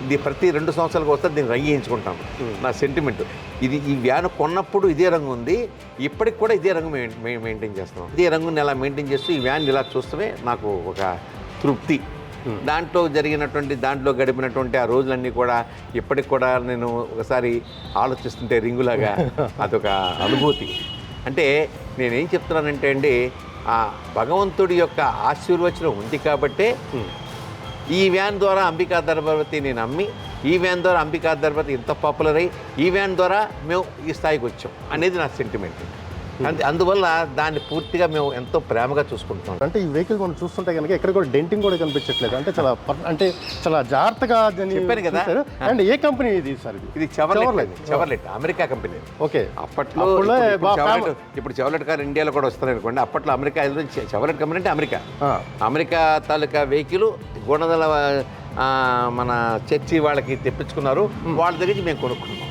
ఇది ప్రతి 2 సంవత్సరాలకు వస్తే దీన్ని రంగు వేయించుకుంటాను. నా సెంటిమెంట్ ఇది. ఈ వ్యాన్ కొన్నప్పుడు ఇదే రంగు ఉంది, ఇప్పటికి కూడా ఇదే రంగు మెయింటైన్ చేస్తున్నాం. ఇదే రంగుని ఎలా మెయింటైన్ చేస్తూ ఈ వ్యాన్ ఇలా చూస్తే నాకు ఒక తృప్తి. దాంట్లో గడిపినటువంటి ఆ రోజులన్నీ కూడా ఇప్పటికి కూడా నేను ఒకసారి ఆలోచిస్తుంటే రింగులాగా అదొక అనుభూతి. అంటే నేనేం చెప్తున్నానంటే అండి, ఆ భగవంతుడి యొక్క ఆశీర్వచనం ఉంది కాబట్టే ఈ వ్యాన్ ద్వారా అంబికా దర్బావతి నేను అమ్మి, ఈ వ్యాన్ ద్వారా అంబికా దర్బావతి ఇంత పాపులర్ అయ్యి, ఈ వ్యాన్ ద్వారా మేము ఈ స్థాయికి వచ్చాం అనేది నా సెంటిమెంట్. అందువల్ల దాన్ని పూర్తిగా మేము ఎంతో ప్రేమగా చూసుకుంటాం. అంటే ఈ వెహికల్ మనం చూస్తుంటే కనుక ఎక్కడ కూడా డెంటింగ్ కూడా కనిపించట్లేదు. అంటే చాలా జాగ్రత్తగా చెప్పాను కదా. అండ్ ఏ కంపెనీ ఇది సార్? ఇది చెవర్లెట్ అమెరికా కంపెనీ. ఓకే. అప్పట్లో ఇప్పుడు చెవర్లెట్ కార్ ఇండియాలో కూడా వస్తున్నాయి అనుకోండి. అప్పట్లో అమెరికా చెవర్లెట్ కంపెనీ అంటే అమెరికా తాలూకా వెహికల్ గుణదల మన చర్చి వాళ్ళకి తెప్పించుకున్నారు. వాళ్ళ దగ్గర మేము కొనుక్కున్నాం.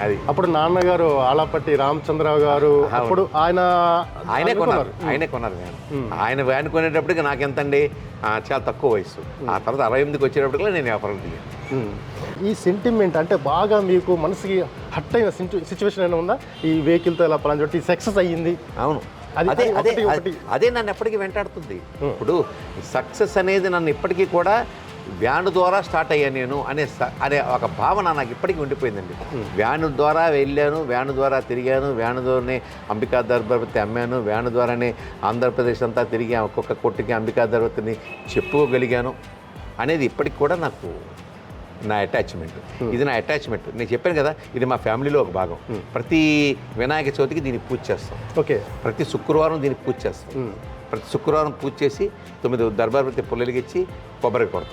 అది అప్పుడు నాన్నగారు ఆలపట్టి రామచంద్రరావు గారు అప్పుడు ఆయనే కొన్నారు. ఆయన వ్యాన్ కొనేటప్పటికి నాకెంతండి, చాలా తక్కువ వయసు. ఆ తర్వాత 68కి వచ్చేటప్పటికి నేను వ్యాపారం దిగాను. ఈ సెంటిమెంట్ అంటే బాగా మీకు మనసుకి హట్ అయిన సిచ్యువేషన్ అయినా ఉందా? ఈ వెహికల్తో ఇలా పలానా చోటి సక్సెస్ అయ్యింది. అవును, అదే నన్ను ఎప్పటికీ వెంటాడుతుంది. ఇప్పుడు సక్సెస్ అనేది నన్ను ఇప్పటికీ కూడా వ్యాన్ ద్వారా స్టార్ట్ అయ్యాను నేను అనే ఒక భావన నాకు ఇప్పటికీ ఉండిపోయిందండి. వ్యాన్ ద్వారా వెళ్ళాను, వ్యాన్ ద్వారా తిరిగాను, వ్యాన్ ద్వారానే అంబికా దర్బావతి అమ్మాను, వ్యాన్ ద్వారానే ఆంధ్రప్రదేశ్ అంతా తిరిగి ఒక్కొక్క కొట్టుకి అంబికా దర్బావతిని చెప్పుకోగలిగాను అనేది ఇప్పటికి కూడా నాకు నా అటాచ్మెంట్. ఇది నా అటాచ్మెంట్. నేను చెప్పాను కదా, ఇది మా ఫ్యామిలీలో ఒక భాగం. ప్రతి వినాయక చవితికి దీనికి పూజ చేస్తాం. ఓకే. ప్రతి శుక్రవారం దీనికి పూజ చేస్తాం. ప్రతి శుక్రవారం పూజ చేసి 9 దర్బావతి పుల్లలిగిచ్చి కొబ్బరి కొడతాం.